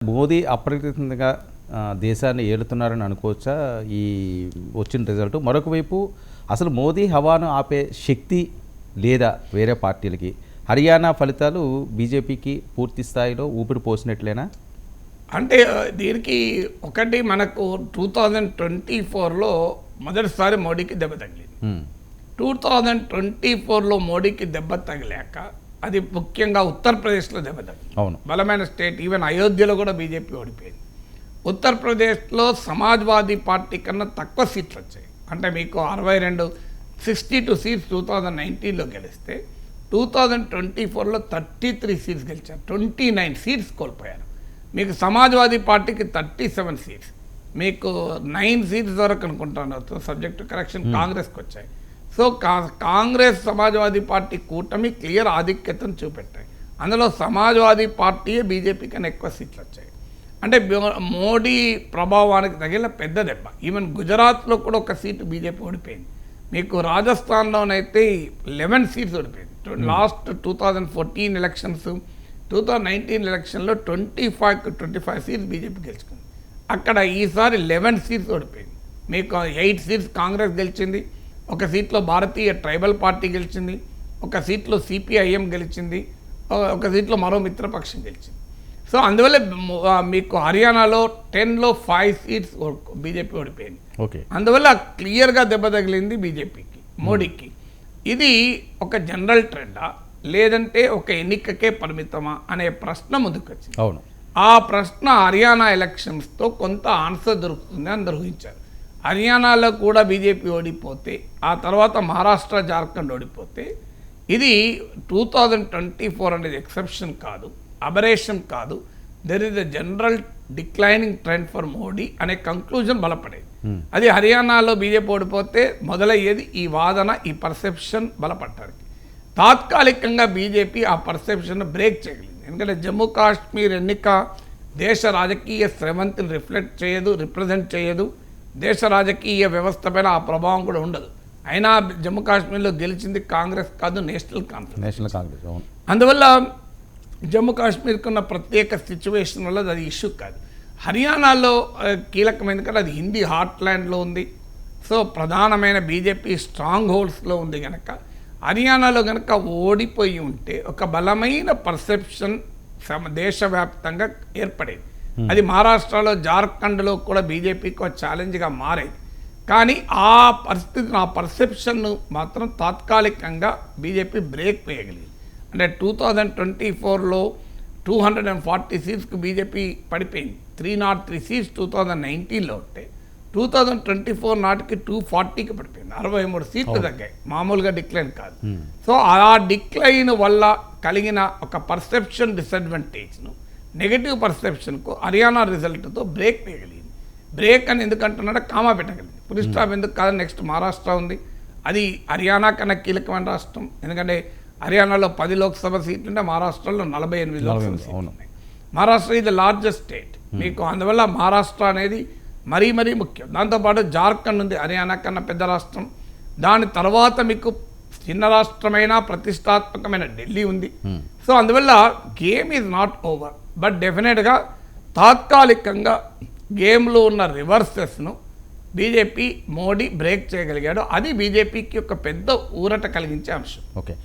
మోదీ అప్రయత్నంగా దేశాన్ని ఏలుతున్నారని అనుకోవచ్చా ఈ వచ్చిన రిజల్ట్? మరొక వైపు అసలు మోదీ హవాను ఆపే శక్తి లేదా వేరే పార్టీలకి? హర్యానా ఫలితాలు బీజేపీకి పూర్తి స్థాయిలో ఊపిరి పోసినట్లేనా? అంటే దీనికి ఒకటి మనకు 2024లో మొదటిసారి మోడీకి దెబ్బ తగిలింది. 2024లో మోడీకి దెబ్బ తగిలాక అది ముఖ్యంగా ఉత్తరప్రదేశ్లో దెబ్బ తగిలింది. అవును, బలమైన స్టేట్. ఈవెన్ అయోధ్యలో కూడా బీజేపీ ఓడిపోయింది. ఉత్తరప్రదేశ్లో సమాజ్వాదీ పార్టీ కన్నా తక్కువ సీట్లు వచ్చాయి. అంటే మీకు 62 సీట్స్ 2019లో గెలిస్తే 2024లో 33 సీట్స్ గెలిచారు. 29 సీట్స్ కోల్పోయారు. మీకు సమాజ్వాదీ పార్టీకి 37 సీట్స్, మీకు 9 సీట్స్ వరకు అనుకుంటున్నారు సబ్జెక్టు కరెక్షన్ కాంగ్రెస్కి వచ్చాయి. సో కాంగ్రెస్ సమాజ్వాదీ పార్టీ కూటమి క్లియర్ ఆధిక్యతను చూపెట్టాయి. అందులో సమాజ్వాదీ పార్టీయే బీజేపీ కన్నా ఎక్కువ సీట్లు వచ్చాయి. అంటే మోడీ ప్రభావానికి తగిన పెద్ద దెబ్బ. ఈవెన్ గుజరాత్లో కూడా ఒక సీటు బీజేపీ ఓడిపోయింది. మీకు రాజస్థాన్లోనైతే 11 సీట్స్ ఓడిపోయింది. లాస్ట్ 2014 ఎలక్షన్స్ 2019 ఎలక్షన్లో 25 సీట్స్ బీజేపీ గెలుచుకుంది. అక్కడ ఈసారి 11 సీట్స్ ఓడిపోయింది. మీకు 8 సీట్స్ కాంగ్రెస్ గెలిచింది, ఒక సీట్లో భారతీయ ట్రైబల్ పార్టీ గెలిచింది, ఒక సీట్లో సిపిఐఎం గెలిచింది, ఒక సీట్లో మరో మిత్రపక్షం గెలిచింది. సో అందువల్ల మీకు హర్యానాలో 10లో 5 సీట్స్ బీజేపీ ఓడిపోయింది. ఓకే, అందువల్ల క్లియర్గా దెబ్బ తగిలింది బీజేపీకి, మోడీకి. ఇది ఒక జనరల్ ట్రెండా లేదంటే ఒక ఎన్నికకే పరిమితమా అనే ప్రశ్న ముందుకొచ్చింది. అవును, ఆ ప్రశ్న హర్యానా ఎలక్షన్స్తో కొంత ఆన్సర్ దొరుకుతుంది అని ఊహించారు. హర్యానాలో కూడా బీజేపీ ఓడిపోతే, ఆ తర్వాత మహారాష్ట్ర జార్ఖండ్ ఓడిపోతే, ఇది 2024 అనేది ఎక్సెప్షన్ కాదు, అబరేషన్ కాదు, there is a general declining trend for Modi అనే కంక్లూజన్ బలపడేది. అది హర్యానాలో బీజేపీ ఓడిపోతే మొదలయ్యేది ఈ వాదన, ఈ పర్సెప్షన్ బలపడటానికి. తాత్కాలికంగా బీజేపీ ఆ పర్సెప్షన్ బ్రేక్ చేయగలిగింది. ఎందుకంటే జమ్మూ కాశ్మీర్ ఎన్నిక దేశ రాజకీయ స్రవంతిని రిప్రజెంట్ చేయదు. దేశ రాజకీయ వ్యవస్థ పైన ఆ ప్రభావం కూడా ఉండదు. అయినా జమ్మూ కాశ్మీర్లో గెలిచింది కాంగ్రెస్ కాదు, నేషనల్ కాంగ్రెస్. అందువల్ల జమ్మూ కాశ్మీర్కి ఉన్న ప్రత్యేక సిచ్యువేషన్ వల్ల అది ఇష్యూ కాదు. హర్యానాలో కీలకమైంది కదా, అది హిందీ హార్ట్లాండ్లో ఉంది. సో ప్రధానమైన బీజేపీ స్ట్రాంగ్ హోల్డ్స్లో ఉంది కనుక హర్యానాలో కనుక ఓడిపోయి ఉంటే ఒక బలమైన పర్సెప్షన్ దేశవ్యాప్తంగా ఏర్పడేది. అది మహారాష్ట్రలో జార్ఖండ్లో కూడా బీజేపీకి ఒక ఛాలెంజ్గా మారేది. కానీ ఆ పరిస్థితిని, ఆ పర్సెప్షన్ను మాత్రం తాత్కాలికంగా బీజేపీ బ్రేక్ వేయగలిగింది. అంటే 2024లో 240 సీట్స్కి బీజేపీ పడిపోయింది. 303 సీట్స్ 2019లో ఉంటే 2024 నాటికి 240కి పడిపోయింది. 63 సీట్లు తగ్గాయి. మామూలుగా డిక్లైన్ కాదు. సో ఆ డిక్లైన్ వల్ల కలిగిన ఒక పర్సెప్షన్ డిసడ్వాంటేజ్ను, నెగటివ్ పర్సెప్షన్కు హర్యానా రిజల్ట్తో బ్రేక్ వేయగలిగింది. బ్రేక్ అని ఎందుకంటున్నాడో కామా పెట్టగలిగింది. ఫుల్ స్టాప్ ఎందుకు కాదు, నెక్స్ట్ మహారాష్ట్ర ఉంది. అది హర్యానా కన్నా కీలకమైన రాష్ట్రం. ఎందుకంటే హర్యానాలో 10 లోక్సభ సీట్లు ఉంటే మహారాష్ట్రలో 48 లోక్సభ సీట్లు ఉన్నాయి. మహారాష్ట్ర ఇది లార్జెస్ట్ స్టేట్. మీకు అందువల్ల మహారాష్ట్ర అనేది మరీ ముఖ్యం. దాంతోపాటు జార్ఖండ్ ఉంది, హర్యానా కన్నా పెద్ద రాష్ట్రం. దాని తర్వాత మీకు చిన్న రాష్ట్రమైన ప్రతిష్టాత్మకమైన ఢిల్లీ ఉంది. సో అందువల్ల game is not over. But డెఫినెట్గా తాత్కాలికంగా గేమ్లో ఉన్న రివర్సెస్ను బీజేపీ, మోడీ బ్రేక్ చేయగలిగాడు. అది బీజేపీకి ఒక పెద్ద ఊరట కలిగించే అంశం. ఓకే.